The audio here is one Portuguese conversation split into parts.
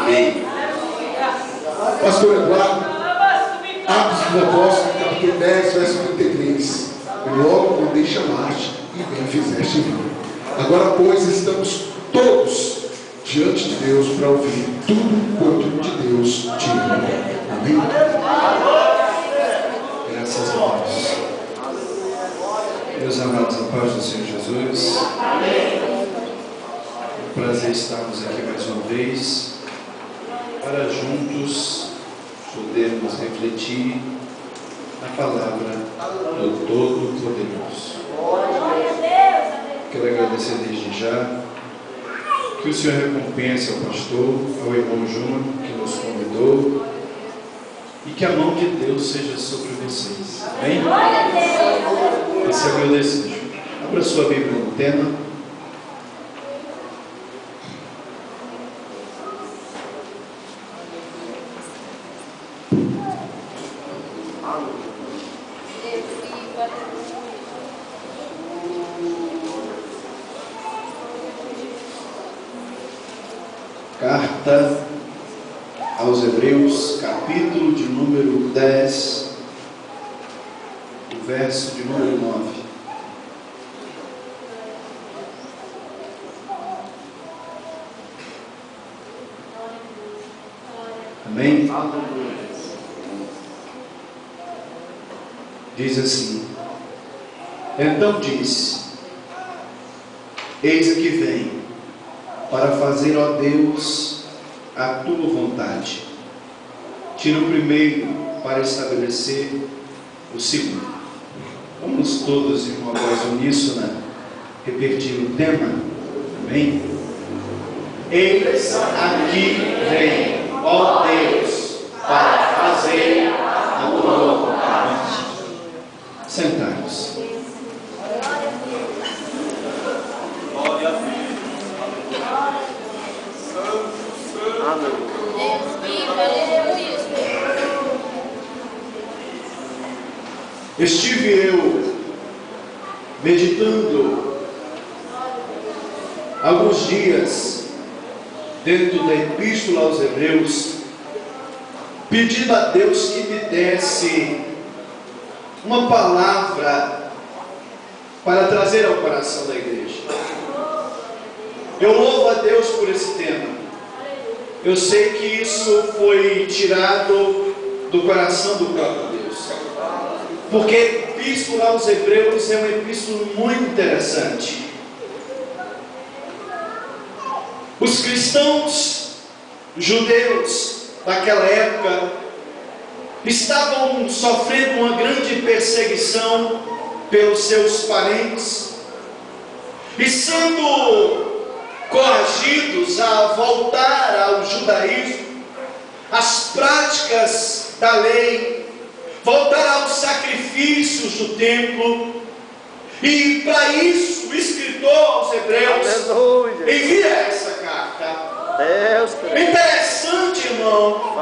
Amém. Pastor Eduardo, Atos dos Apóstolos, capítulo 10, verso 33. Logo mandei chamar-te e bem fizeste vir. Agora, pois, estamos todos diante de Deus para ouvir tudo quanto de Deus te ordena. Amém? Graças a Deus. Meus amados, a paz do Senhor Jesus. É um prazer estarmos aqui mais uma vez para juntos podermos refletir na palavra do Todo-Poderoso. Quero agradecer desde já que o Senhor recompense ao pastor, ao irmão Júnior que nos convidou, e que a mão de Deus seja sobre vocês. Amém? Esse é o meu desejo. Abra sua Bíblia no tema. Carta aos Hebreus, capítulo de número 10, o verso de número 9. Amém? Diz assim: então disse: eis aqui vem, para fazer, ó Deus, a tua vontade. Tira o primeiro para estabelecer o segundo. Vamos todos em uma voz uníssona repetir o tema. Amém? Eis aqui vem, ó Deus, para fazer a tua vontade. Sentados. Estive eu meditando alguns dias dentro da Epístola aos Hebreus, pedindo a Deus que me desse uma palavra para trazer ao coração da igreja. Eu louvo a Deus por esse tema. Eu sei que isso foi tirado do coração do próprio Deus, porque a Epístola aos Hebreus é uma epístola muito interessante. Os cristãos judeus daquela época estavam sofrendo uma grande perseguição pelos seus parentes e sendo coagidos a voltar ao judaísmo, às práticas da lei, voltar aos sacrifícios do templo. E para isso o escritor aos Hebreus envia essa carta. Interessante, irmão,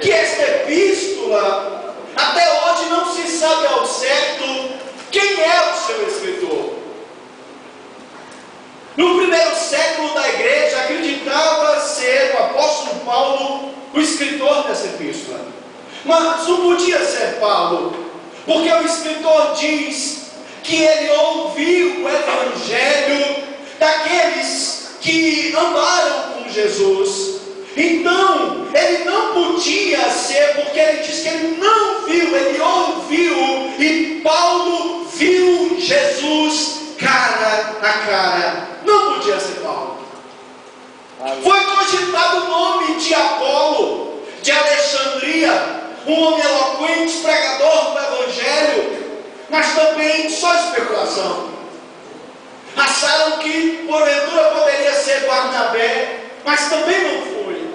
que esta epístola até hoje não se sabe ao certo quem é o seu escritor. No primeiro século da igreja acreditava ser o apóstolo Paulo o escritor dessa epístola, mas não podia ser Paulo, porque o escritor diz que ele ouviu o evangelho daqueles que andaram com Jesus. Então ele não podia ser, porque ele diz que ele não viu, ele ouviu, e Paulo viu Jesus cara a cara. Não podia ser Paulo. Foi cogitado o nome de Apolo de Alexandria, um homem eloquente, pregador do evangelho, mas também só especulação. Acharam que porventura poderia ser Barnabé, mas também não foi.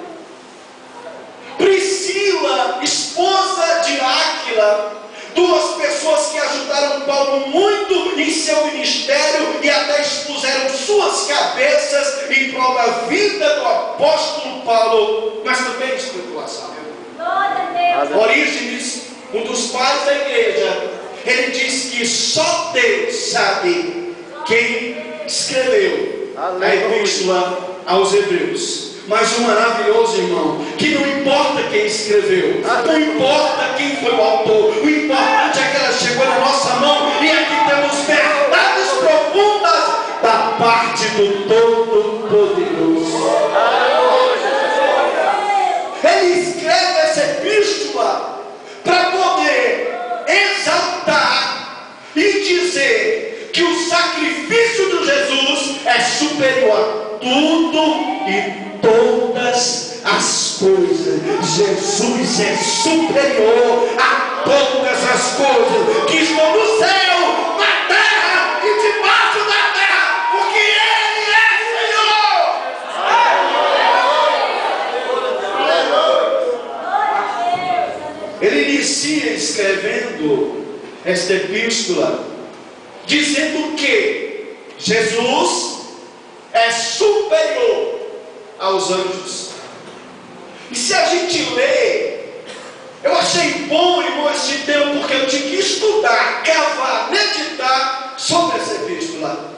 Priscila, esposa de Áquila, duas pessoas que ajudaram Paulo muito em seu ministério e até expuseram suas cabeças em prol da vida do apóstolo Paulo, mas também especulação. Orígenes, um dos pais da igreja, ele diz que só Deus sabe quem escreveu a Epístola aos Hebreus. Mas o maravilhoso, irmão, que não importa quem escreveu, não importa quem foi o autor, o importante é que ela chegou na nossa mão e aqui temos verdades profundas da parte do Todo-Poderoso. Ele escreve essa epístola para poder exaltar e dizer que o sacrifício de Jesus é superior a tudo e todas as coisas. Jesus é superior a todas as coisas que estão no céu, na terra e debaixo da terra, porque Ele é Senhor. Ele inicia escrevendo esta epístola dizendo que Jesus é superior aos anjos. E se a gente lê, eu achei bom, irmão, esse tempo, porque eu tinha que estudar, cavar, meditar sobre essa epístola.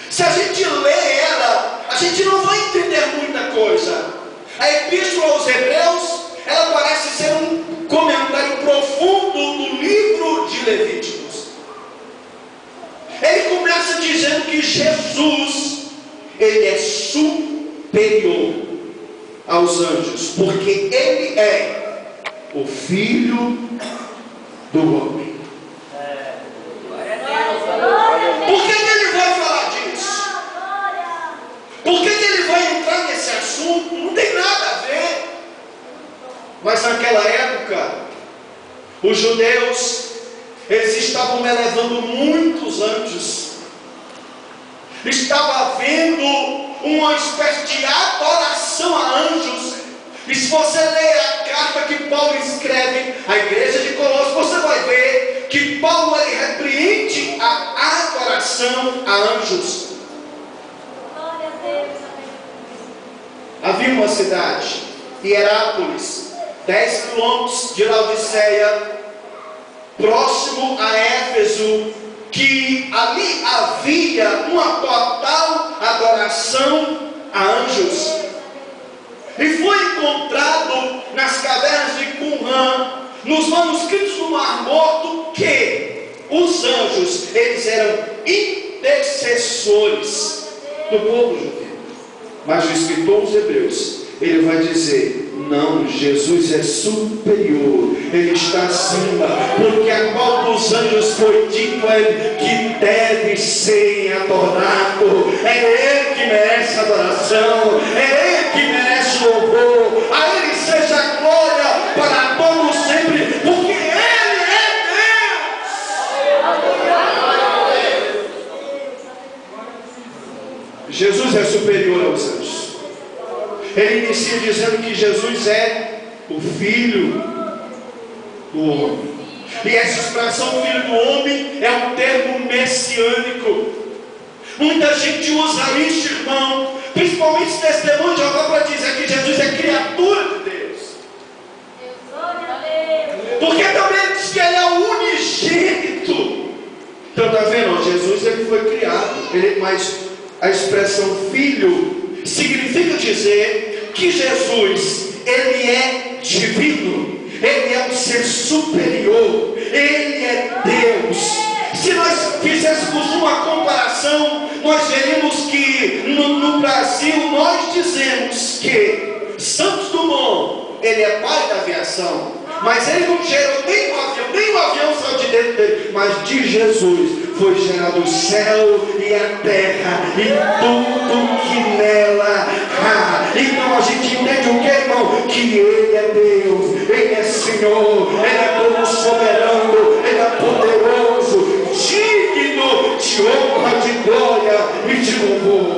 Se a gente lê ela, a gente não vai entender muita coisa. A epístola aos Hebreus, ela parece ser um comentário profundo do livro de Levíticos. Ele começa dizendo que Jesus, ele é superior aos anjos, porque ele é o Filho do homem. Por que ele vai falar disso? Por que ele vai entrar nesse assunto? Não tem nada a ver. Mas naquela época, os judeus, eles estavam elevando muitos anjos. Estava havendo uma espécie de adoração a anjos. E se você ler a carta que Paulo escreve à igreja de Colossos, você vai ver que Paulo ele repreende a adoração a anjos. Havia uma cidade, Hierápolis, 10 quilômetros de Laodiceia, próximo a Éfeso, que ali havia uma total adoração a anjos. E foi encontrado nas cavernas de Qumran, nos manuscritos do Mar Morto, que os anjos, eles eram intercessores do povo judeu. Mas o escritor aos Hebreus, ele vai dizer: não, Jesus é superior, Ele está acima, porque a qual dos anjos foi dito a Ele que deve ser adorado. É Ele que merece adoração, é Ele que merece louvor, a Ele seja a glória para todos sempre, porque Ele é Deus. Jesus é superior aos anjos. Ele inicia dizendo que Jesus é o Filho do homem. E essa expressão Filho do homem é um termo messiânico. Muita gente usa isso, irmão, principalmente os testemunhos de Jeová, para dizer que Jesus é criatura de Deus. Porque também diz que Ele é o unigênito. Então está vendo? Jesus ele foi criado. Mas a expressão Filho significa dizer que Jesus, Ele é divino, Ele é um ser superior, Ele é Deus. Se nós fizéssemos uma comparação, nós veríamos que no Brasil nós dizemos que Santos Dumont, ele é pai da aviação, mas ele não gerou nem o avião saiu de dentro dele, mas de Jesus foi gerado o céu e a terra e tudo que nela há. Então a gente entende o que, irmão? Que Ele é Deus, Ele é Senhor, Ele é todo soberano, Ele é poderoso, digno de honra, de glória e de louvor.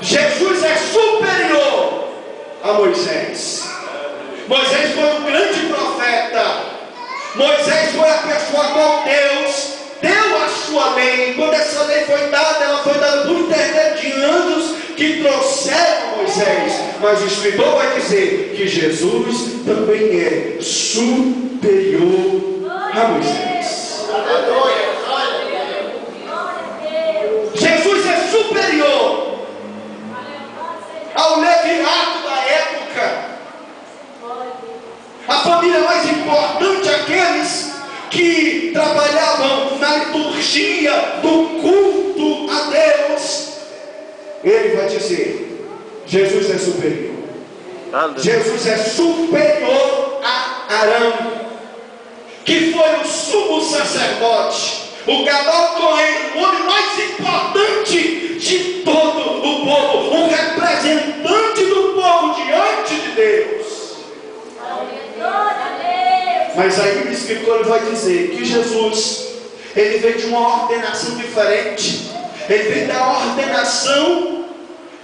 Jesus é superior a Moisés. Moisés foi um grande profeta. Moisés foi a pessoa a qual Deus deu a sua lei. Quando essa lei foi dada, ela foi dada por intermédio de anjos que trouxeram a Moisés. Mas o escritor vai dizer que Jesus também é superior a Moisés. Jesus é superior importante aqueles que trabalhavam na liturgia do culto a Deus. Ele vai dizer: Jesus é superior. Jesus é superior a Arão, que foi o sumo sacerdote, o Gadol Cohen, o homem mais importante de todo o povo, um representante do povo diante de Deus. Mas aí o escritor vai dizer que Jesus, ele veio de uma ordenação diferente. Ele veio da ordenação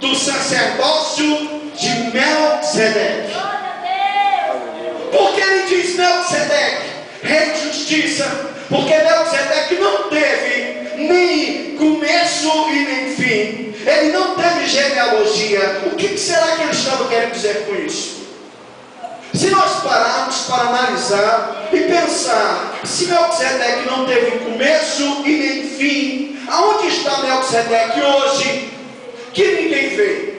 do sacerdócio de Melquisedeque. Por que ele diz Melquisedeque, rei de justiça? Porque Melquisedeque não teve nem começo e nem fim. Ele não teve genealogia. O que será que ele estava querendo dizer com isso? Se nós pararmos para analisar e pensar, se Melquisedeque não teve começo e nem fim, aonde está Melquisedeque hoje, que ninguém vê?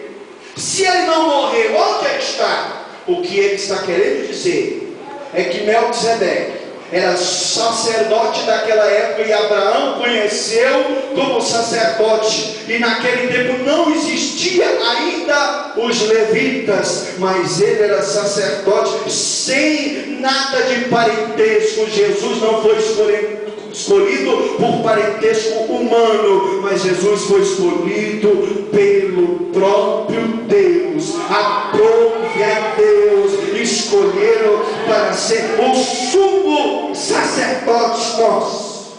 Se ele não morreu, onde ele está? O que ele está querendo dizer é que Melquisedeque era sacerdote daquela época, e Abraão conheceu como sacerdote, e naquele tempo não existia ainda os levitas, mas ele era sacerdote sem nada de parentesco. Jesus não foi escolhido por parentesco humano, mas Jesus foi escolhido pelo próprio Deus. Aprove a Deus, escolheram para ser o sumo sacerdote nosso.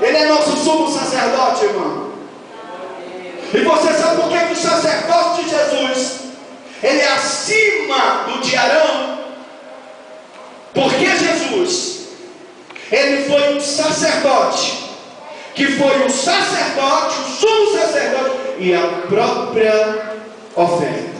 Ele é nosso sumo sacerdote, irmão. E você sabe por que o sacerdote de Jesus, ele é acima do de Arão? Porque Jesus, ele foi um sacerdote, que foi o sacerdote, o sumo sacerdote, e a própria oferta.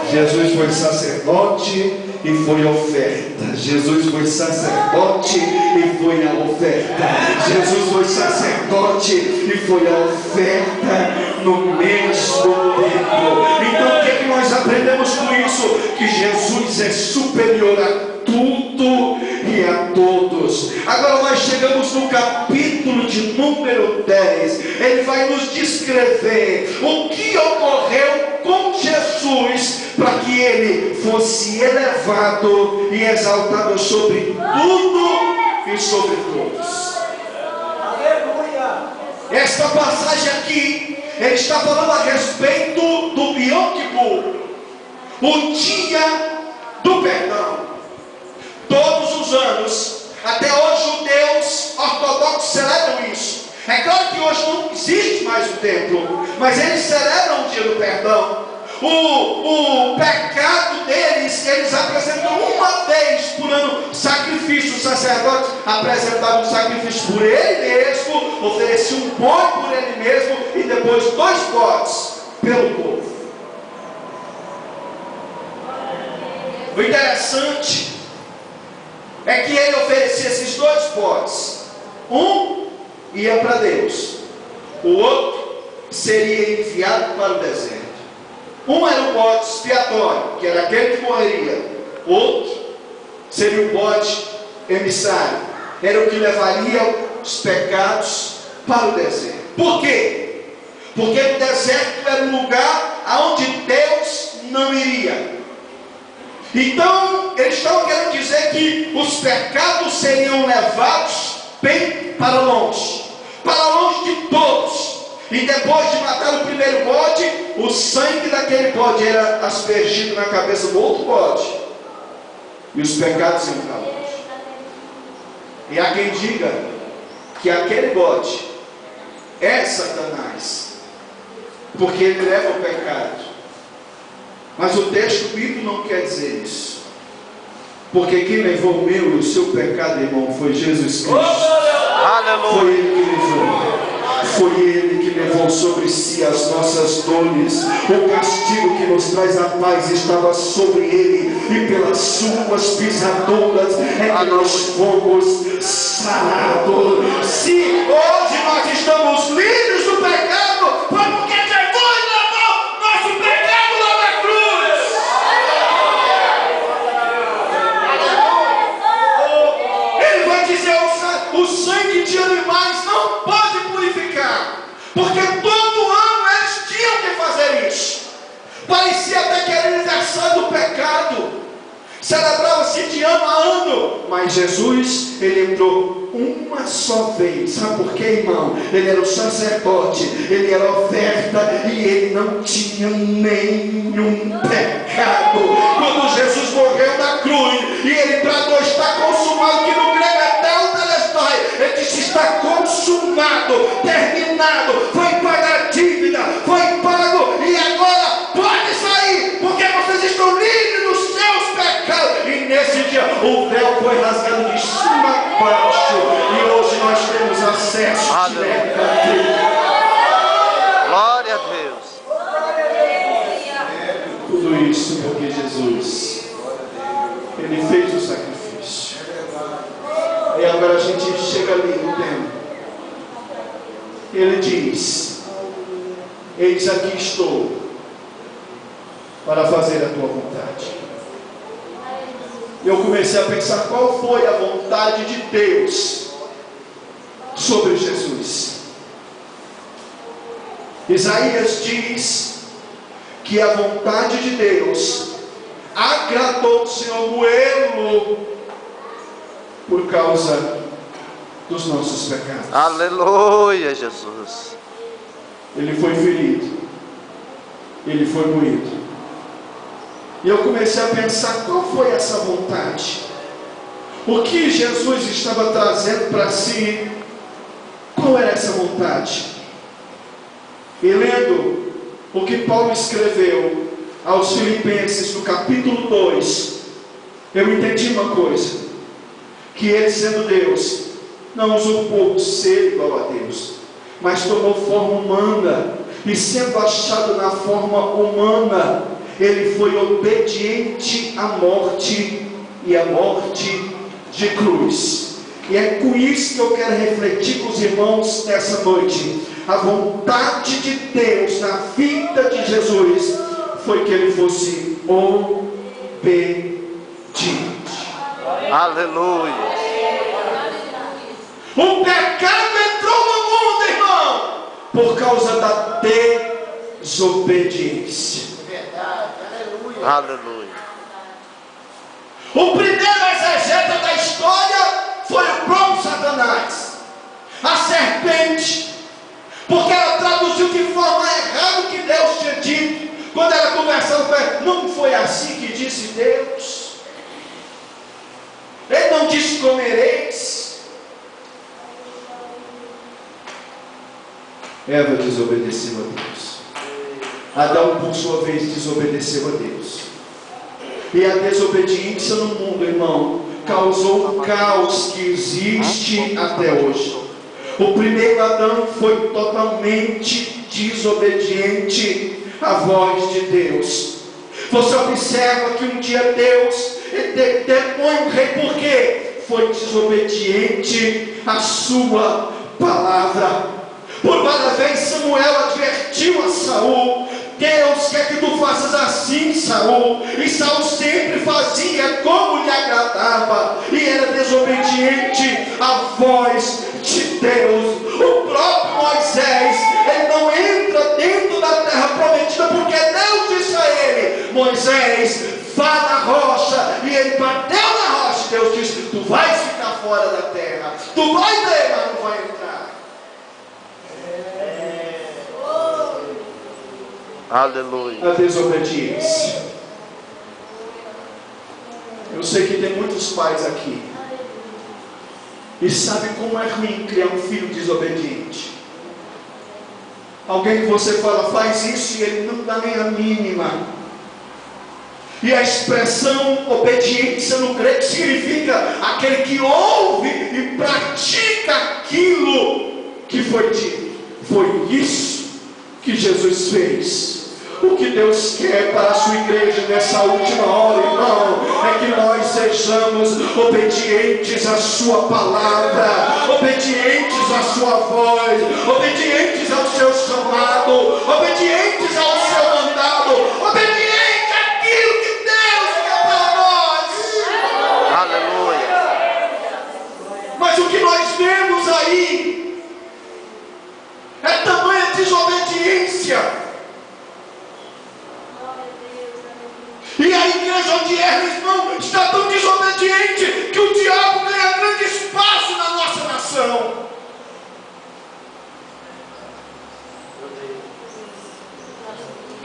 Jesus foi sacerdote e foi oferta. Jesus foi sacerdote e foi a oferta. Jesus foi sacerdote e foi a oferta no mesmo tempo. Então o que nós aprendemos com isso? Que Jesus é superior a tudo e a todos. Agora nós chegamos no capítulo de número 10. Ele vai nos descrever o que ocorreu com Jesus para que ele fosse elevado e exaltado sobre tudo e sobre todos. Esta passagem aqui, ele está falando a respeito do Yom Kippur, o dia do perdão. Todos os anos, até hoje, os judeus ortodoxos celebram isso. É claro que hoje não existe mais o templo, mas eles celebram o dia do perdão. O pecado deles, eles apresentam uma vez por ano sacrifício. O sacerdote apresentava um sacrifício por ele mesmo, oferecia um boi por ele mesmo e depois 2 bodes pelo povo. O interessante é que ele oferecia esses 2 bodes. Um ia para Deus, o outro seria enviado para o deserto. Um era o bode expiatório, que era aquele que morreria. Outro seria o bode emissário, era o que levaria os pecados para o deserto. Por quê? Porque o deserto era um lugar aonde Deus não iria. Então eles estão querendo dizer que os pecados seriam levados bem para longe de todos. E depois de matar o primeiro bode, o sangue daquele bode era aspergido na cabeça do outro bode, e os pecados iam para longe. E há quem diga que aquele bode é Satanás, porque ele leva o pecado. Mas o texto bíblico não quer dizer isso, porque quem levou o meu e o seu pecado, irmão, foi Jesus Cristo. Foi ele que levou. Foi ele que levou sobre si as nossas dores. O castigo que nos traz a paz estava sobre ele, e pelas suas pisaduras é que nós fomos sarados. Se hoje nós estamos livres do pecado, foi porque Jesus levou nosso pecado lá na cruz. Parecia até que era aniversário do pecado. Celebrava-se de ano a ano. Mas Jesus, ele entrou uma só vez. Sabe por quê, irmão? Ele era o sacerdote, ele era a oferta, e ele não tinha nenhum pecado. Quando Jesus morreu na cruz, e ele bradou: está consumado, que no grego é tetelestai. Ele disse: está consumado, terminado, foi paga a dívida, foi pago, e agora pode sair, porque vocês estão livres dos seus pecados. E nesse dia o véu foi rasgado de cima a baixo, e hoje nós temos acesso direto a Deus. Glória a Deus. Tudo isso porque Jesus, ele fez o sacrifício. E agora a gente chega ali no tempo. Ele diz: eis aqui estou para fazer a tua vontade. Eu comecei a pensar qual foi a vontade de Deus sobre Jesus. Isaías diz que a vontade de Deus agradou o Senhor moê-lo por causa dos nossos pecados. Aleluia, Jesus. Ele foi ferido, ele foi moído. E eu comecei a pensar qual foi essa vontade. O que Jesus estava trazendo para si? Qual era essa vontade? E lendo o que Paulo escreveu aos Filipenses no capítulo 2, eu entendi uma coisa: que ele, sendo Deus, não usurpou o ser igual a Deus, mas tomou forma humana, e sendo achado na forma humana, ele foi obediente à morte, e à morte de cruz. E é com isso que eu quero refletir com os irmãos nessa noite. A vontade de Deus na vida de Jesus foi que ele fosse obediente. Aleluia. O pecado entrou no mundo, irmão, por causa da desobediência. Aleluia. O primeiro exegeta da história foi o próprio Satanás, a serpente, porque ela traduziu de forma errada o que Deus tinha dito. Quando ela conversava com ela: não foi assim que disse Deus? Ele não disse comereis. Eva desobedeceu a Deus. Adão, por sua vez, desobedeceu a Deus. E a desobediência no mundo, irmão, causou o caos que existe até hoje. O primeiro Adão foi totalmente desobediente à voz de Deus. Você observa que um dia Deus depõe o rei, porque foi desobediente à sua palavra. Por várias vezes Samuel advertiu a Saul: Deus quer que tu faças assim, Saul. E Saul sempre fazia como lhe agradava, e era desobediente à voz de Deus. O próprio Moisés, ele não entra dentro da terra prometida, porque Deus disse a ele: Moisés, vá na rocha. E ele bateu na rocha, e Deus disse: tu vais ficar fora da terra, tu vai ver, mas não vai entrar. Aleluia. A desobediência. Eu sei que tem muitos pais aqui, e sabe como é ruim criar um filho desobediente. Alguém que você fala: faz isso, e ele não dá nem a mínima. E a expressão obediência no grego significa aquele que ouve e pratica aquilo que foi dito. Foi isso que Jesus fez. O que Deus quer para a sua igreja nessa última hora, irmão, é que nós sejamos obedientes à sua palavra, obedientes à sua voz, obedientes ao seu chamado, obedientes ao seu mandado, obedientes àquilo que Deus quer para nós. Aleluia. Mas o que nós vemos aí é tamanha desobediência de Hermes, irmão, está tão desobediente que o diabo ganha grande espaço na nossa nação.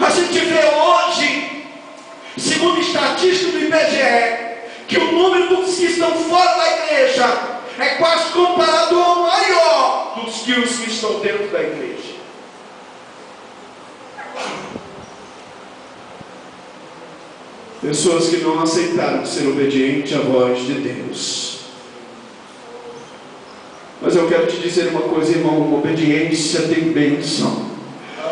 A gente vê hoje, segundo estatística do IBGE, que o número dos que estão fora da igreja é quase comparado ao maior dos que os que estão dentro da igreja. Pessoas que não aceitaram ser obediente à voz de Deus. Mas eu quero te dizer uma coisa, irmão: obediência tem bênção,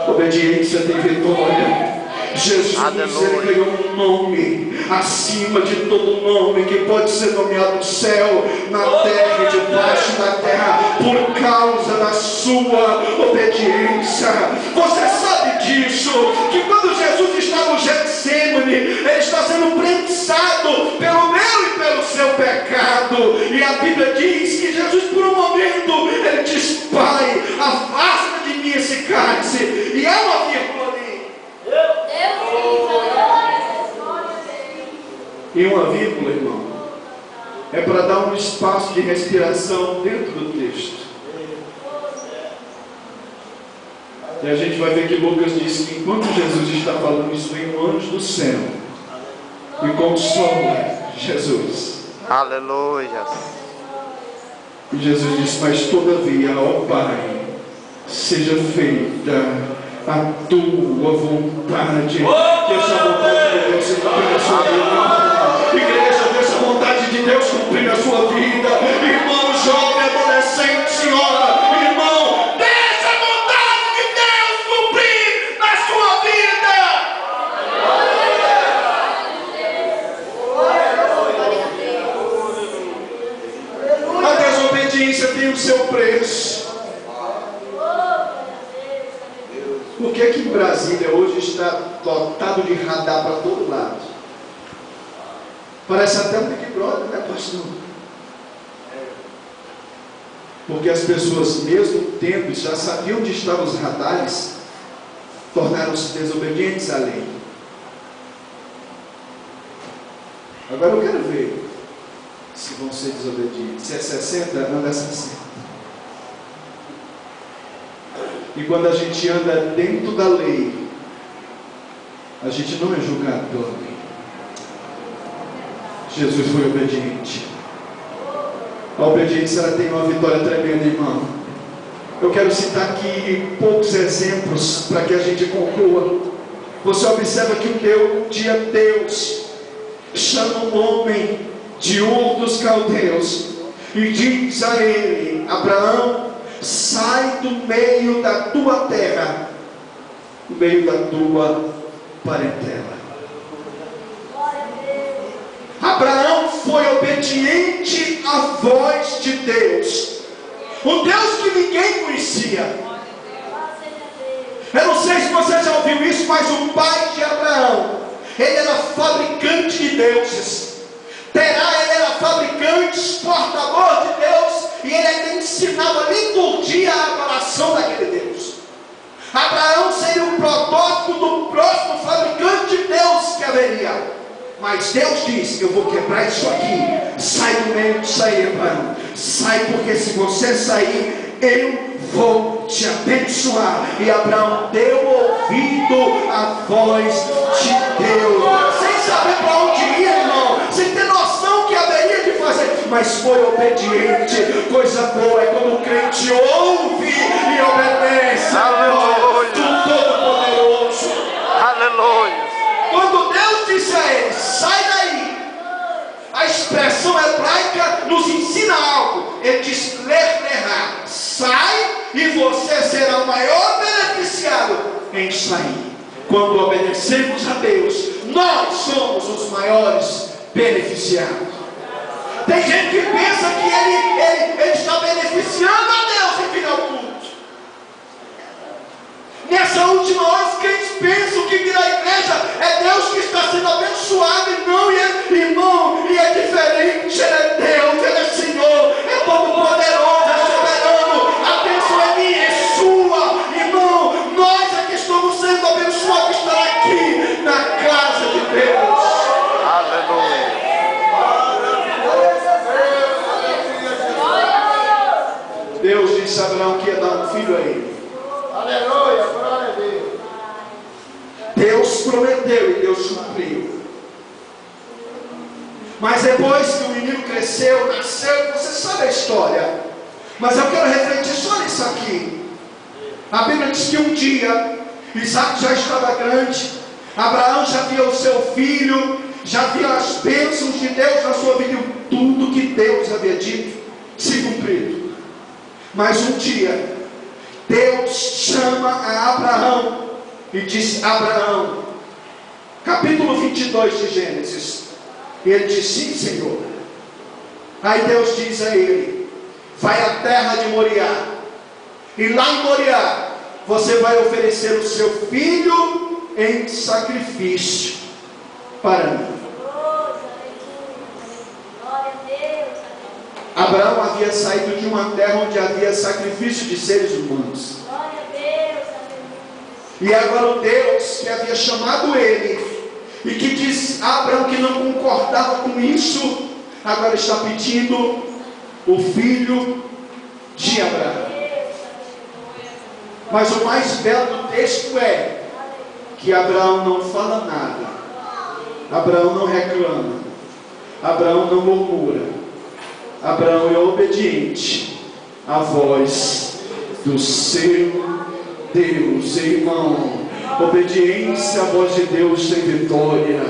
obediência tem vitória. Jesus ele ganhou um nome acima de todo nome que pode ser nomeado no céu, na terra e debaixo da terra, por causa da sua obediência. Você sabe disso, que quando Jesus está no Getsemane, ele está sendo prensado pelo meu e pelo seu pecado, e a Bíblia diz que Jesus, por um momento, ele diz: Pai, afasta de mim esse cálice. E há uma vírgula ali. E uma vírgula, irmão, é para dar um espaço de respiração dentro do texto. E a gente vai ver que Lucas diz que enquanto Jesus está falando isso, vem um anjo do céu e consola Jesus. Aleluia. E Jesus disse: mas todavia, ó Pai, seja feita a tua vontade. Deixa a vontade de Deus se cumprir na sua vida. Igreja, deixa a vontade de Deus cumprir na sua vida. Irmão, jovem, adolescente, senhora, irmão, deixa a vontade de Deus cumprir na sua vida. A desobediência tem o seu preço. Por que que Brasília hoje está lotado de radar para todo lado? Parece até um Big Brother, né, pastor? Porque as pessoas, mesmo tendo, já sabiam onde estavam os radares, tornaram-se desobedientes à lei. Agora eu quero ver se vão ser desobedientes. Se é 60, anda 60. E quando a gente anda dentro da lei, a gente não é julgado pela lei. Jesus foi obediente. A obediência, ela tem uma vitória tremenda, irmão. Eu quero citar aqui poucos exemplos para que a gente conclua. Você observa que um dia Deus chama um homem de Ur dos Caldeus e diz a ele: Abraão, sai do meio da tua terra, do meio da tua parentela. Abraão foi obediente à voz de Deus, o Deus que ninguém conhecia. Eu não sei se você já ouviu isso, mas o pai de Abraão, ele era fabricante de deuses. Terá, ele era fabricante, portador de Deus, e ele ainda ensinava a liturgia, a adoração daquele Deus. Abraão seria o protótipo do próximo fabricante de Deus que haveria. Mas Deus diz: eu vou quebrar isso aqui. Sai do meio disso aí, Abraão. Sai, porque se você sair, eu vou te abençoar. E Abraão deu ouvido à voz de Deus, sem saber para onde ia, irmão, sem ter noção que haveria de fazer, mas foi obediente. Coisa boa é quando o crente ouve e obedece a voz do Todo-Poderoso. Aleluia. Quando Deus disse a ele: sai daí, a expressão hebraica nos ensina algo. Ele diz: lerá, sai, e você será o maior beneficiado em sair. Quando obedecemos a Deus, nós somos os maiores beneficiados. Tem gente que pensa que ele está beneficiando a Deus em final do culto. Nessa última hora, os crentes pensam que vir à igreja é Deus que está sendo abençoado, e não, irmão, e é diferente. Ele é Deus, Ele é Senhor, é todo-poderoso, é soberano. A bênção é minha, é sua, irmão. Nós é que estamos sendo abençoados, estar aqui na casa de Deus. Aleluia. prometeu e Deus cumpriu. Mas depois que o menino cresceu, nasceu, você sabe a história. Mas eu quero refletir só nisso aqui. A Bíblia diz que um dia, Isaac já estava grande, Abraão já via o seu filho, já via as bênçãos de Deus na sua vida, e tudo que Deus havia dito se cumprido. Mas um dia, Deus chama a Abraão e diz: Abraão, capítulo 22 de Gênesis. E ele diz: sim, Senhor. Aí Deus diz a ele: vai à terra de Moriá, e lá em Moriá você vai oferecer o seu filho em sacrifício para mim. Abraão havia saído de uma terra onde havia sacrifício de seres humanos. E agora o Deus que havia chamado ele, e que diz a Abraão que não concordava com isso, agora está pedindo o filho de Abraão. Mas o mais belo do texto é que Abraão não fala nada, Abraão não reclama, Abraão não murmura, Abraão é obediente à voz do seu Deus. Irmão, obediência à voz de Deus tem vitória.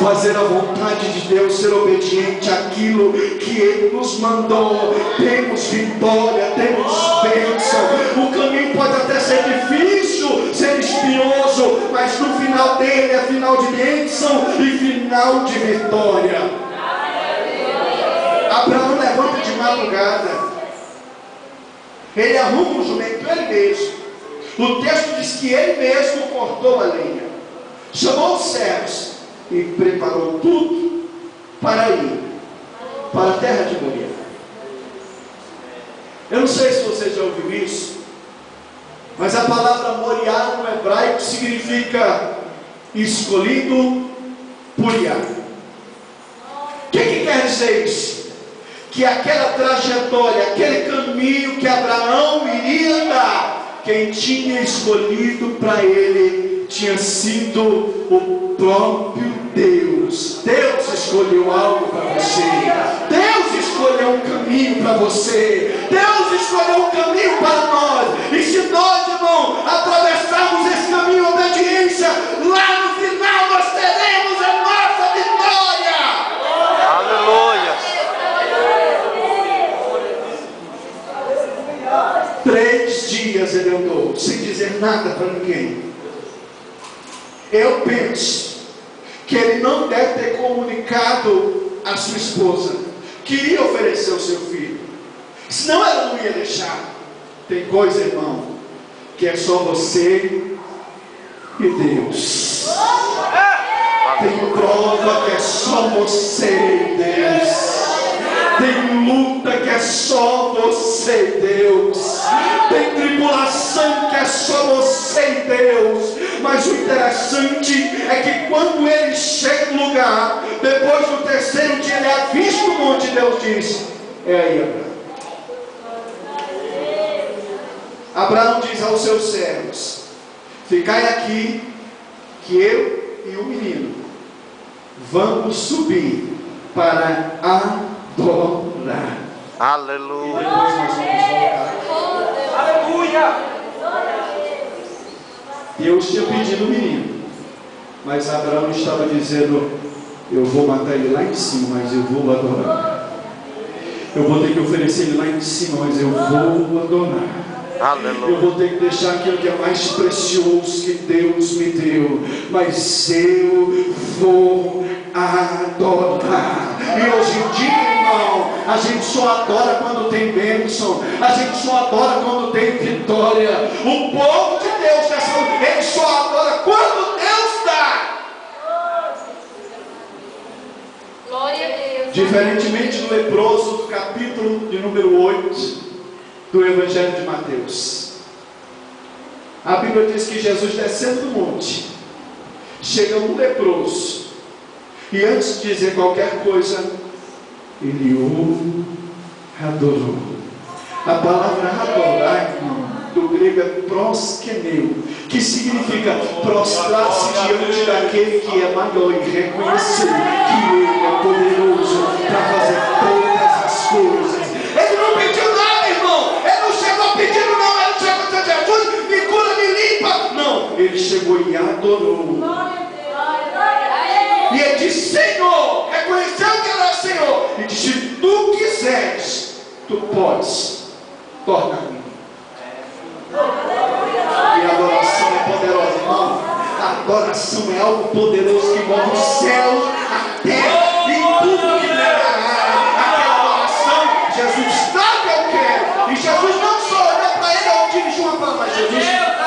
Fazer a vontade de Deus, ser obediente àquilo que Ele nos mandou, temos vitória, temos bênção. O caminho pode até ser difícil, ser espinhoso, mas no final dele é final de bênção e final de vitória. Abraão levanta de madrugada, ele arruma um jumento ele mesmo. O texto diz que ele mesmo cortou a lenha, chamou os servos e preparou tudo para ir para a terra de Moriá. Eu não sei se você já ouviu isso, mas a palavra Moriá no hebraico significa escolhido por Yahvé. O que quer dizer isso? Que aquela trajetória, aquele caminho que Abraão iria andar, quem tinha escolhido para ele tinha sido o próprio Deus. Deus escolheu algo para você, Deus escolheu um caminho para você, Deus escolheu um caminho para nós. E se nós, irmão, atravessarmos esse caminho de obediência, lá no final nós teremos a nossa vitória. Aleluia. 3 dias ele andou, sem dizer nada para ninguém. Eu penso que ele não deve ter comunicado à sua esposa que iria oferecer o seu filho, senão ela não ia deixar. Tem coisa, irmão, que é só você e Deus. Tem prova que é só você e Deus. Tem luta que é só você e Deus. Tem tribulação que é só você e Deus. Mas o interessante é que quando ele chega no lugar, depois do 3º dia, ele avista o monte, Deus diz: é aí, Abraão. Abraão diz aos seus servos: ficai aqui, que eu e o menino vamos subir para adorar. Aleluia. E depois nós vamos voltar. Aleluia! Deus tinha pedido o menino, mas Abraão estava dizendo: eu vou matar ele lá em cima, mas eu vou adorar. Eu vou ter que oferecer ele lá em cima, mas eu vou adorar. Aleluia. Eu vou ter que deixar aquilo que é mais precioso que Deus me deu, mas eu vou adorar. E hoje em dia, irmão, a gente só adora quando tem bênção, a gente só adora quando tem vitória. O povo de Deus, ele só adora quando Deus dá. Glória a Deus. Diferentemente do leproso do capítulo de número 8 do Evangelho de Mateus, a Bíblia diz que Jesus, descendo do monte, chega um leproso, e antes de dizer qualquer coisa, ele o adorou. A palavra adorar, irmão, do grego é proskeneu, que significa prostrar-se diante daquele que é maior e reconhecer que Ele é poderoso para fazer todas as coisas. Ele não pediu nada, irmão. Ele não chegou pedindo, não. Ele não chegou dizendo: Jesus, me cura, me limpa. Não, ele chegou e adorou. E ele disse: Senhor, reconheceu que era Senhor, e disse: se tu quiseres, tu podes tornar-me. E a adoração é poderosa, irmão. A adoração é algo poderoso que move os céus, a terra e tudo que nela há. Aquela adoração, Jesus sabe que eu quero. E Jesus não só olhou para ele ou dirigiu uma palavra, mas Jesus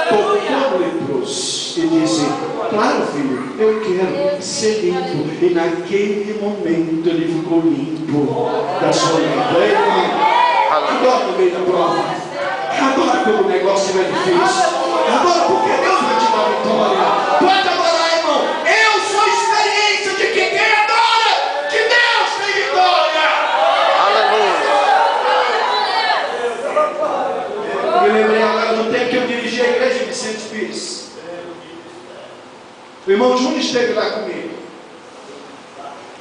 tocou no leproso e disse: claro, filho, eu quero ser limpo. E naquele momento ele ficou limpo da sua lepra. Adora no meio da prova. Adora quando o negócio é difícil. Adora porque Deus vai te dar vitória. Pode adorar, irmão. Eu sou experiência de que quem adora, que Deus tem vitória. Aleluia. Eu me lembrei agora do tempo que eu dirigi a igreja de Vicente Pires. O irmão Júnior esteve lá comigo.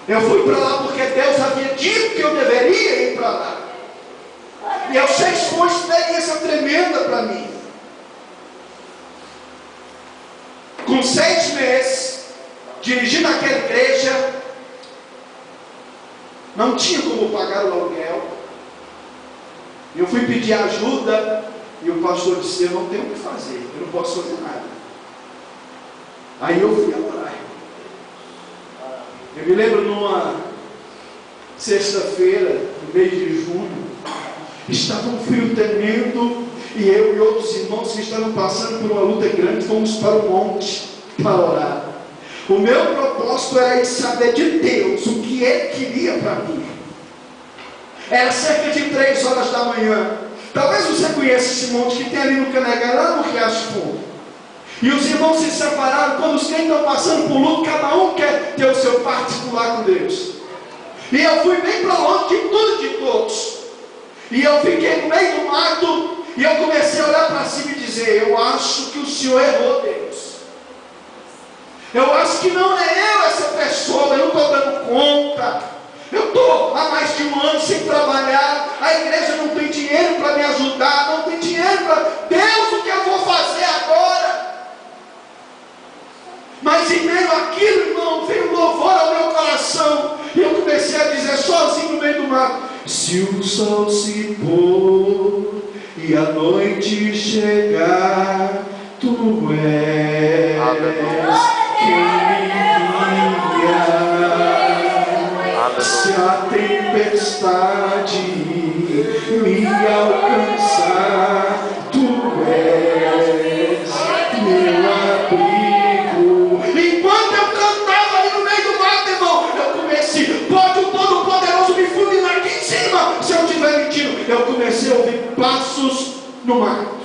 Eu fui para lá porque Deus havia dito que eu deveria ir para lá. E eu sei que foi uma experiência tremenda para mim. Com 6 meses, dirigindo aquela igreja, não tinha como pagar o aluguel. Eu fui pedir ajuda e o pastor disse: eu não tenho o que fazer, eu não posso fazer nada. Aí eu fui orar. Eu me lembro numa sexta-feira, no mês de junho, estava um frio tremendo, e eu e outros irmãos que estavam passando por uma luta grande, fomos para o monte para orar. O meu propósito era saber de Deus o que Ele queria para mim. Era cerca de 3 horas da manhã. Talvez você conheça esse monte que tem ali no Canegar, lá no Riacho Fundo. E os irmãos se separaram. Quando os crentes estão passando por luto, cada um quer ter o seu particular com Deus. E eu fui bem para longe de tudo e de todos. E eu fiquei no meio do mato, e eu comecei a olhar para cima e dizer: eu acho que o Senhor errou, Deus. Eu acho que não é eu essa pessoa, eu não estou dando conta. Eu estou há mais de 1 ano sem trabalhar, a igreja não tem dinheiro para me ajudar, não tem dinheiro para... Deus, o que eu vou fazer agora? Mas em meio àquilo, irmão, veio um louvor ao meu coração, e eu comecei a dizer sozinho no meio do mato: se o sol se pôr e a noite chegar, tu és quem me guia. Se a tempestade me alcançar, tu és meu abrigo. Enquanto eu cantava ali no meio do mato, irmão, eu comecei: pode o Todo-Poderoso me fulminar aqui em cima se eu estiver mentindo. Eu comecei a ouvir passos no mato.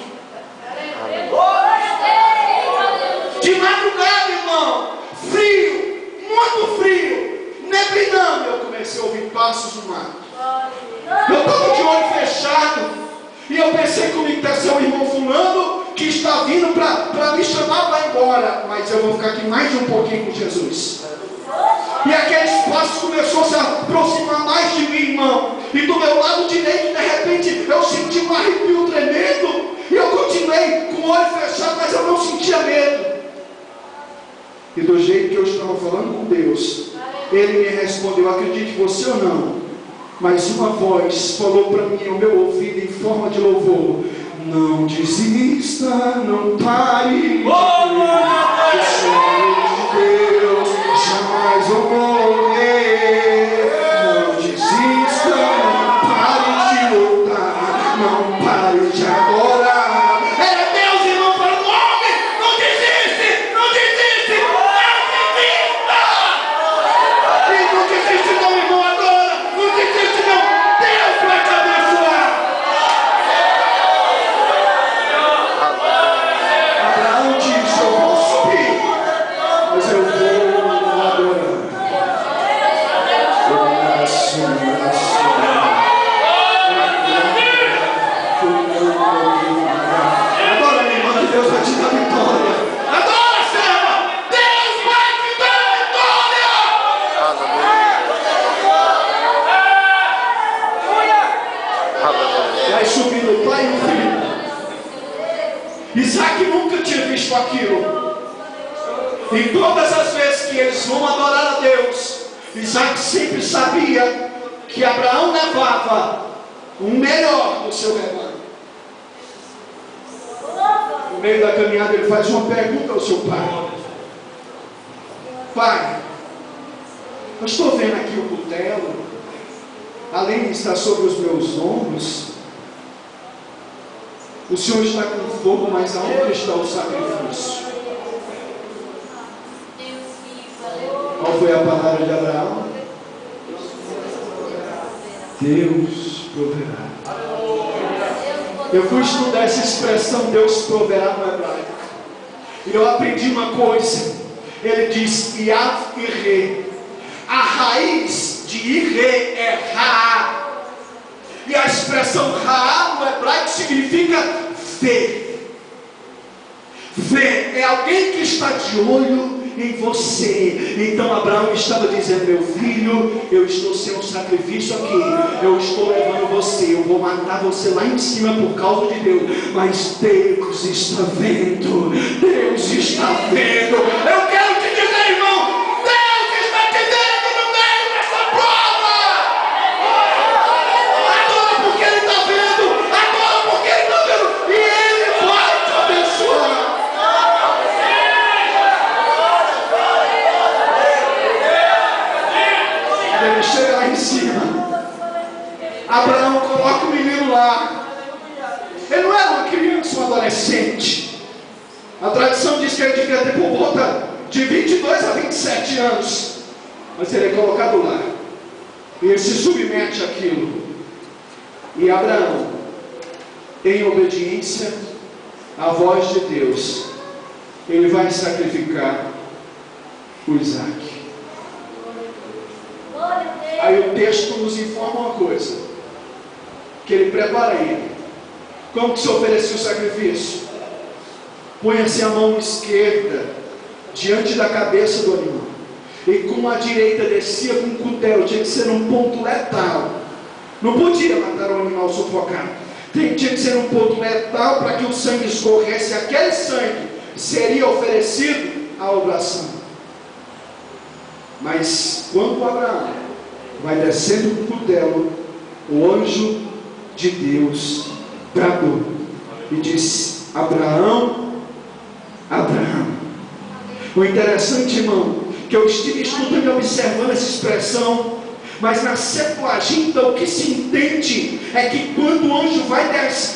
De madrugada, irmão, frio, muito frio, neblinando, eu comecei a ouvir passos no mato. Eu estava de olho fechado, e eu pensei comigo: deve ser o irmão fulano que está vindo para me chamar para ir embora, mas eu vou ficar aqui mais um pouquinho com Jesus. E aquele espaço começou a se aproximar mais de mim, irmão. E do meu lado direito, de repente, eu senti um arrepio tremendo. E eu continuei com o olho fechado, mas eu não sentia medo. E do jeito que eu estava falando com Deus, Ele me respondeu: acredite você ou não, mas uma voz falou para mim ao meu ouvido em forma de louvor: não desista, não pare. O Senhor de Deus jamais vou morrer. Não desista, não pare de lutar, não pare de adorar. Era Deus, irmão, falando: homem, não desiste, não desiste, não desista. E não desiste não, irmão, adora, não desiste não, Deus vai te abençoar. Abraão disse: eu E todas as vezes que eles vão adorar a Deus, Isaac sempre sabia que Abraão levava o melhor do seu rebanho. No meio da caminhada ele faz uma pergunta ao seu pai: pai, eu estou vendo aqui o cutelo, além de estar sobre os meus ombros, o Senhor está com fogo, mas aonde está o sacrifício? Qual foi a palavra de Abraão? Deus proverá. Eu fui estudar essa expressão Deus proverá no hebraico, e eu aprendi uma coisa. Ele diz Yav Ire. A raiz de Ire é Ra, e a expressão Ra no hebraico significa ver. Ver é alguém que está de olho em você. Então Abraão estava dizendo: meu filho, eu estou sendo um sacrifício aqui, eu estou levando você, eu vou matar você lá em cima por causa de Deus, mas Deus está vendo, Deus está vendo. Eu quero te dizer, irmão, Deus está te vendo no meio dessa prova. Adora porque Ele está vendo, adora porque Ele está vendo, e Ele vai te abençoar. Ele chega lá em cima, Abraão coloca o menino lá. Ele não era uma criança, um adolescente. A tradição diz que ele devia ter por volta de 22 a 27 anos. Mas ele é colocado lá, e ele se submete àquilo. E Abraão, em obediência à voz de Deus, ele vai sacrificar o Isaac. Aí o texto nos informa uma coisa, que ele prepara ele. Como que se oferecia o sacrifício? Punha-se a mão esquerda diante da cabeça do animal, e com a direita descia com um cutelo. Tinha que ser num ponto letal. Não podia matar um animal sufocado. Tinha que ser num ponto letal para que o sangue escorresse. Aquele sangue seria oferecido à oblação. Mas quando Abraão vai descendo com o cutelo, o anjo de Deus bradou e disse: Abraão, Abraão. O interessante, irmão, que eu estive estudando e observando essa expressão, mas na Septuaginta o que se entende é que quando o anjo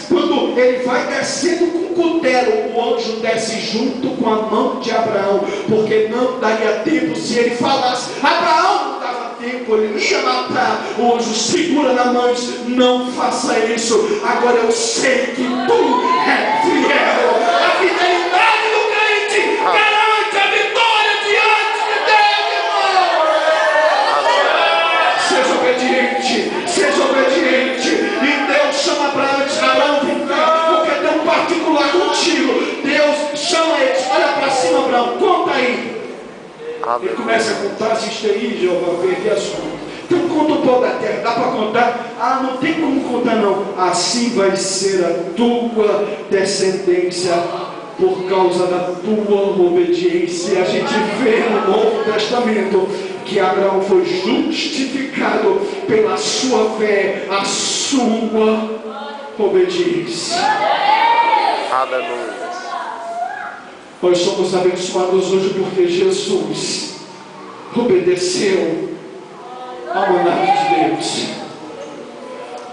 quando ele vai descendo com o cutelo, o anjo desce junto com a mão de Abraão, porque não daria tempo se ele falasse. Abraão, não dava tempo, ele ia matar. O anjo segura na mão e diz: não faça isso, agora eu sei que tu é fiel. A fidelidade do crente garante a vitória diante de Deus, irmão. Seja obediente, seja obediente. E Deus chama Abraão e diz: Abraão, vem cá, porque tem um particular contigo. Deus chama ele, olha para cima, Abraão, conta aí. Ele começa a contar, assiste aí, Jeová, perdi as contas. Então conta o pó da terra, dá para contar? Ah, não tem como contar não. Assim vai ser a tua descendência por causa da tua obediência. A gente vê no Novo Testamento que Abraão foi justificado pela sua fé, a sua obediência. Aleluia. Nós somos abençoados hoje porque Jesus obedeceu ao mandato de Deus.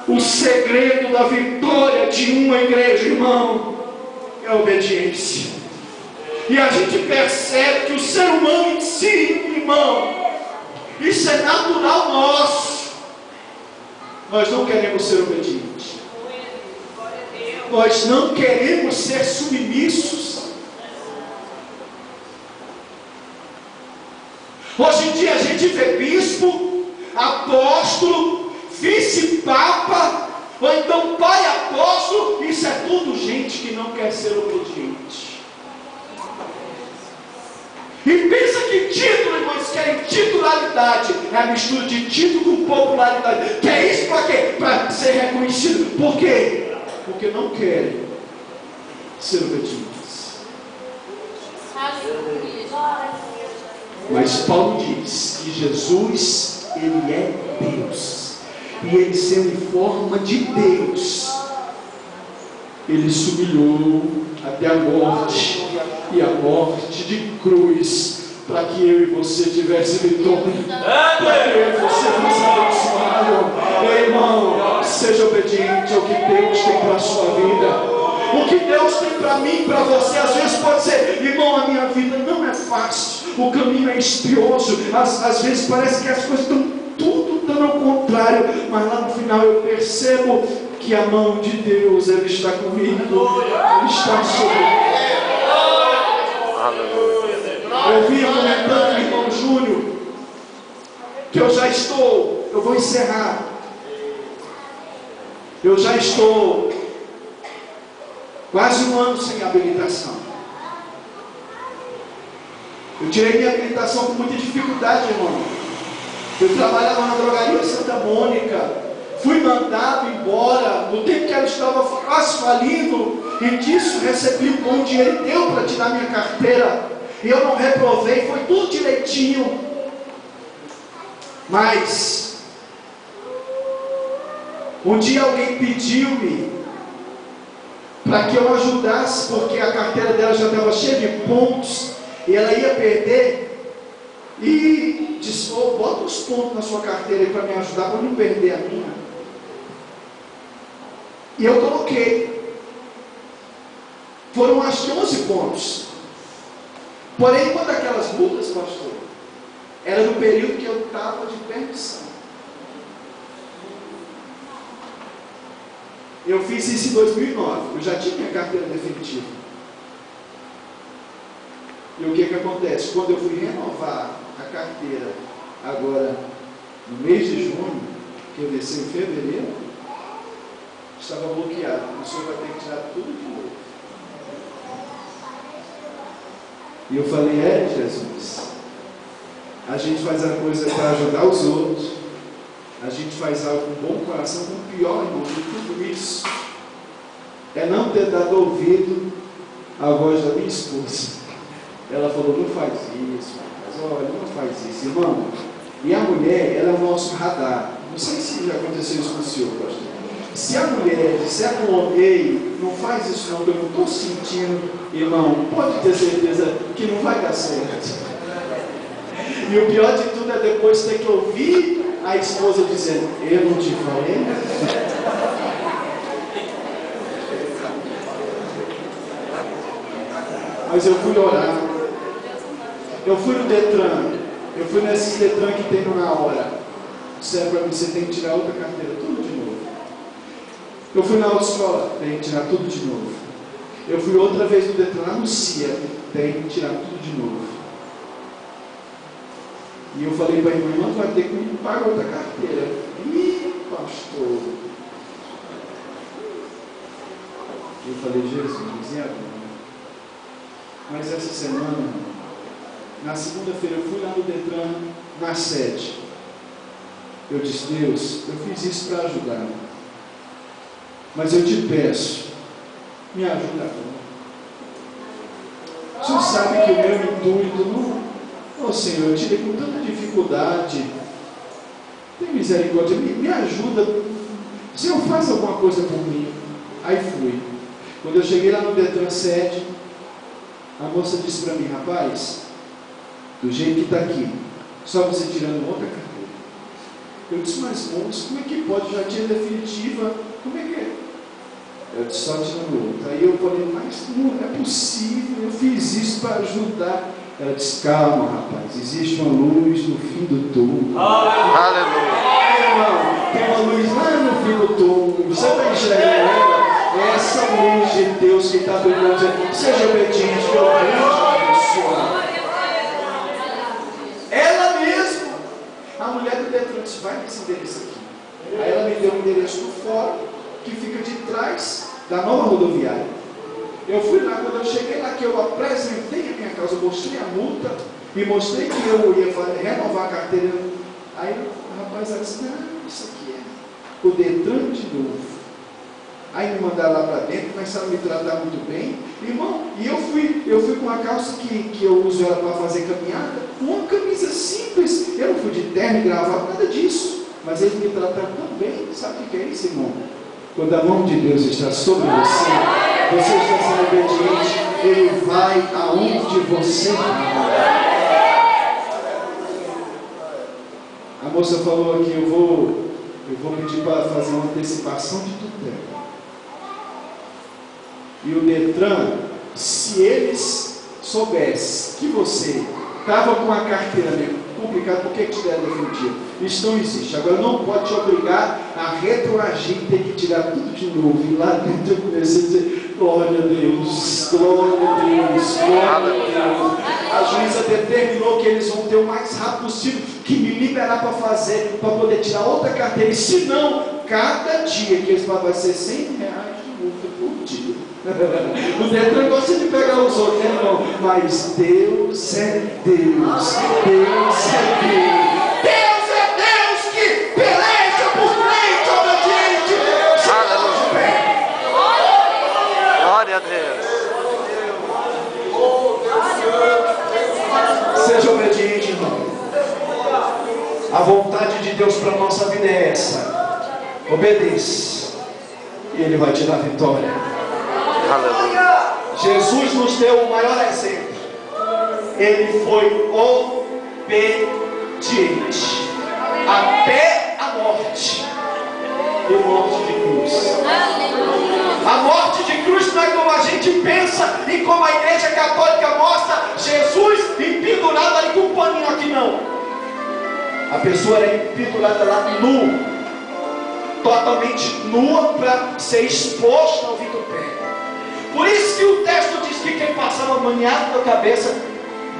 O segredo da vitória de uma igreja, irmão, é a obediência. E a gente percebe que o ser humano em si, irmão, isso é natural nosso. Nós não queremos ser obedientes. Nós não queremos ser submissos. Hoje em dia a gente vê bispo, apóstolo, vice-papa, ou então pai apóstolo. Isso é tudo gente que não quer ser obediente. E pensa que título, irmãos, querem titularidade. É a mistura de título com popularidade. Quer isso para quê? Para ser reconhecido. Por quê? Porque não querem ser obedientes. Aleluia. Mas Paulo diz que Jesus, Ele é Deus. E Ele sendo em forma de Deus, Ele se humilhou até a morte, e a morte de cruz, para que eu e você tivesse vitória, para que eu e você fosse abençoado. Meu irmão, seja obediente ao que Deus tem para a sua vida. O que Deus tem para mim, para você, às vezes pode ser, irmão, a minha vida não é fácil, o caminho é espinhoso, às vezes parece que as coisas estão tudo dando ao contrário, mas lá no final eu percebo que a mão de Deus, Ele está comigo, Ele está sobre mim. Eu vinha comentando com o irmão Júnior que eu vou encerrar, eu já estou quase um ano sem habilitação. Eu tirei minha habilitação com muita dificuldade, irmão. Eu trabalhava na drogaria Santa Mônica, fui mandado embora, no tempo que ela estava quase falindo, e disso recebi um bom dinheiro, deu para tirar minha carteira, e eu não reprovei, foi tudo direitinho. Mas um dia alguém pediu-me para que eu ajudasse, porque a carteira dela já estava cheia de pontos, e ela ia perder, e disse: oh, bota os pontos na sua carteira aí para me ajudar, para não perder a minha. E eu coloquei, foram acho que 11 pontos, porém uma daquelas multas, pastor, era no período que eu estava de permissão. Eu fiz isso em 2009, eu já tinha minha carteira definitiva. E o que acontece? Quando eu fui renovar a carteira, agora no mês de junho, que eu desci em fevereiro, estava bloqueado. O senhor vai ter que tirar tudo de novo. E eu falei: Jesus, a gente faz a coisa para ajudar os outros, a gente faz algo com bom coração, com o pior, irmão, de tudo isso é não ter dado ouvido à voz da minha esposa. Ela falou: não faz isso, mas olha, não faz isso, irmão. E a mulher, ela é o nosso radar. Não sei se já aconteceu isso com o senhor, pastor. Se a mulher disser para o homem: ei, não faz isso não, que eu não estou sentindo, irmão, pode ter certeza que não vai dar certo. E o pior de tudo é depois ter que ouvir a esposa dizendo: eu não te falei? Mas eu fui orar, eu fui no Detran, eu fui nesses Detran que tem na hora. Disseram para mim: você tem que tirar outra carteira, tudo de novo. Eu fui na autoescola, tem que tirar tudo de novo. Eu fui outra vez no Detran, lá no CIA, tem que tirar tudo de novo. E eu falei para a irmã: vai ter que me pagar outra carteira. Ih, pastor. Eu falei: Jesus, e agora? Mas essa semana, na segunda-feira, eu fui lá no Detran, na sede. Eu disse: Deus, eu fiz isso para ajudar, mas eu te peço, me ajuda agora. O Senhor sabe que o meu intuito não... Senhor, eu tirei com tanta dificuldade, tem misericórdia, me ajuda. Senhor, faz alguma coisa por mim. Aí fui. Quando eu cheguei lá no Detran sede, a moça disse para mim: rapaz, do jeito que está aqui, só você tirando outra carteira. Eu disse: mas moço, como é que pode? Já tinha definitiva, como é que é? Eu disse: só tirando outra. Aí eu falei: mas não é possível, eu fiz isso para ajudar. Ela disse: calma, rapaz, existe uma luz no fim do túnel. Aleluia. Irmão, tem uma luz lá no fim do túnel, você está enxergando ela? É essa luz de Deus que está brilhando, dizendo: seja obediente, que eu vou te abençoar. Ela mesma, a mulher do Detran, disse: vai nesse endereço aqui. Aí ela me deu um endereço do fórum, que fica de trás da nova rodoviária. Eu fui lá, quando eu cheguei lá, que eu apresentei a minha causa, eu mostrei a multa, e mostrei que eu ia renovar a carteira. Aí o rapaz disse: não, isso aqui é o Detran de novo. Aí me mandaram lá para dentro, começaram a me tratar muito bem, irmão. E eu fui com uma calça que eu uso ela para fazer caminhada, uma caminhada Eu não fui de terno e gravata, nada disso. Mas Ele me tratou tão bem. Sabe o que é isso, irmão? Quando a mão de Deus está sobre você, você está sendo obediente, Ele vai aonde você vai. A moça falou aqui, eu vou pedir para fazer uma antecipação de tutela. E o Detran, se eles soubessem que você estava com a carteira meio complicada, por que te deram definitivo? Isso não existe. Agora não pode te obrigar a retroagir e ter que tirar tudo de novo. E lá dentro eu comecei a dizer, glória a Deus, glória a Deus, glória a Deus. A juíza determinou que eles vão ter o mais rápido possível que me liberar para fazer, para poder tirar outra carteira. E se não, cada dia que eles vai ser R$100 de multa por dia. O Detran gosta de pegar os outros, né, irmão? Mas Deus é Deus. Deus é Deus. Deus é Deus que peleja por frente, obediente. Aleluia. Glória a Deus. Seja obediente, irmão. A vontade de Deus para a nossa vida é essa. Obedeça. E Ele vai te dar vitória. Aleluia. Jesus nos deu o maior exemplo. Ele foi obediente até a morte. E morte de cruz. A morte de cruz não é como a gente pensa e como a igreja católica mostra Jesus pendurado ali com um paninho aqui, não. A pessoa era pendurada lá nua, totalmente nua, para ser exposta ao vitupério. Por isso que o texto diz que quem passava maniado na cabeça,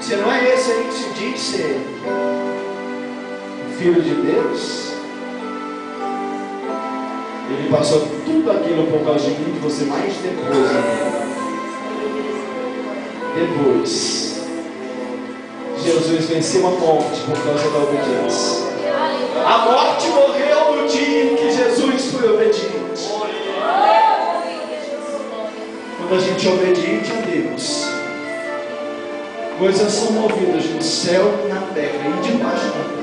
você não é esse aí que se diz ser filho de Deus? Ele passou tudo aquilo por causa de mim, de você, mais depois, depois Jesus venceu a morte por causa da obediência. A morte morreu no dia em que Jesus foi obediente. Quando a gente é obediente a Deus, coisas são movidas no céu, na terra e debaixo da terra.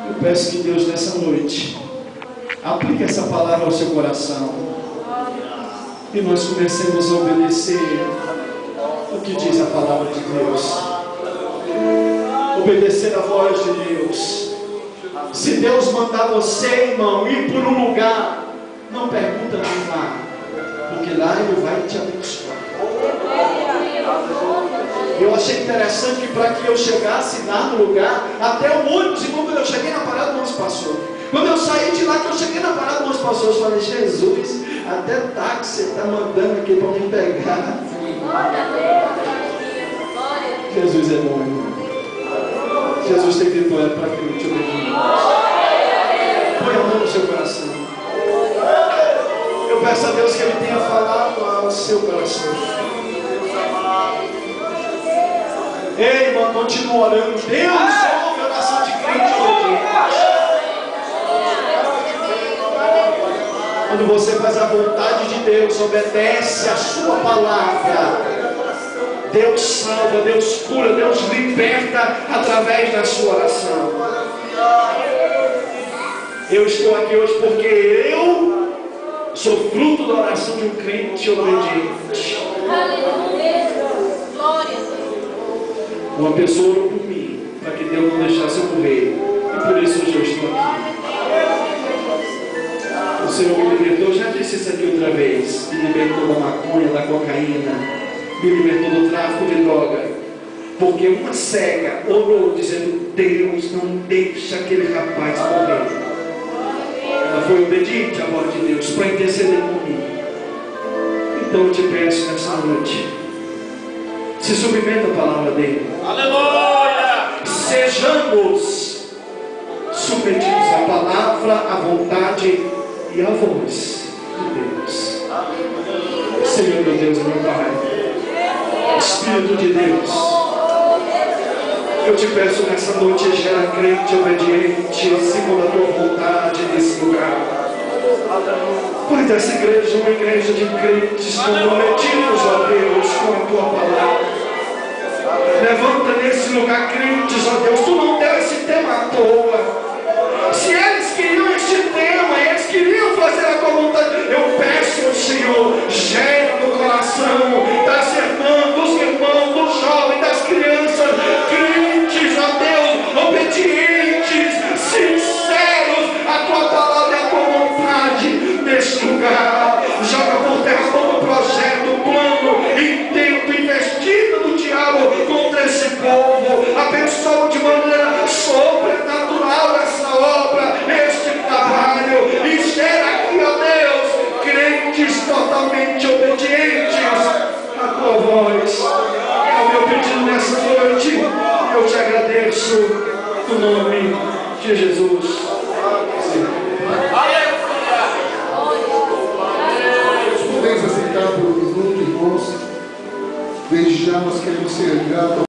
Eu peço que Deus nessa noite aplique essa palavra ao seu coração e nós comecemos a obedecer o que diz a palavra de Deus. Obedecer a voz de Deus. Se Deus mandar você, irmão, ir por um lugar, não pergunta nem lá, porque lá Ele vai te abençoar. Eu achei interessante que para que eu chegasse lá no lugar, até o ônibus, e quando eu cheguei na parada, o ônibus passou. Quando eu saí de lá, que eu cheguei na parada, o ônibus passou. Eu falei, Jesus, até táxi você está mandando aqui para me pegar. Jesus é bom, irmão. Jesus tem vitória para que eu te obedie. Põe a mão no seu coração. Eu peço a Deus que Ele tenha falado ao seu coração. Ei, irmão, continua orando. Deus ouve a oração de crente obediente. Quando você faz a vontade de Deus, obedece a sua palavra, Deus salva, Deus cura, Deus liberta através da sua oração. Eu estou aqui hoje porque eu sou fruto da oração de um crente obediente. Uma pessoa orou por mim, para que Deus não deixasse eu morrer, e por isso hoje eu estou aqui. O Senhor me libertou, eu já disse isso aqui outra vez, me libertou da maconha, da cocaína, me libertou do tráfico de droga, porque uma cega orou dizendo, Deus não deixa aquele rapaz morrer. Ela foi obediente à voz de Deus para interceder por mim. Então eu te peço nessa noite, se submeta à palavra dele. Aleluia! Sejamos submetidos à palavra, à vontade e à voz de Deus. Senhor meu Deus e meu Pai, Espírito de Deus, eu te peço nessa noite, gera crente obediente, segundo a tua vontade nesse lugar. Faz dessa igreja uma igreja de crentes comprometidos, ó Deus, com a tua palavra. Levanta nesse lugar, crentes, ó Deus, tu não deu esse tema à toa. Se eles queriam este tema, eles queriam fazer a tua vontade, eu peço ao Senhor, gera no coração das irmãs, dos irmãos, dos jovens, das crianças, crentes, ó Deus, obedientes, sinceros, a tua palavra e a tua vontade neste lugar. Joga por terra todo o projeto, o plano, intento, investido do diabo contra esse povo. Abençoa de maneira sobrenatural essa obra, este trabalho, e gera aqui, ó Deus, crentes totalmente obedientes à tua voz. É o meu pedido nessa noite, eu te agradeço no nome de Jesus. Podemos aceitar por um minuto, irmãos. Desde já nós queremos ser gratos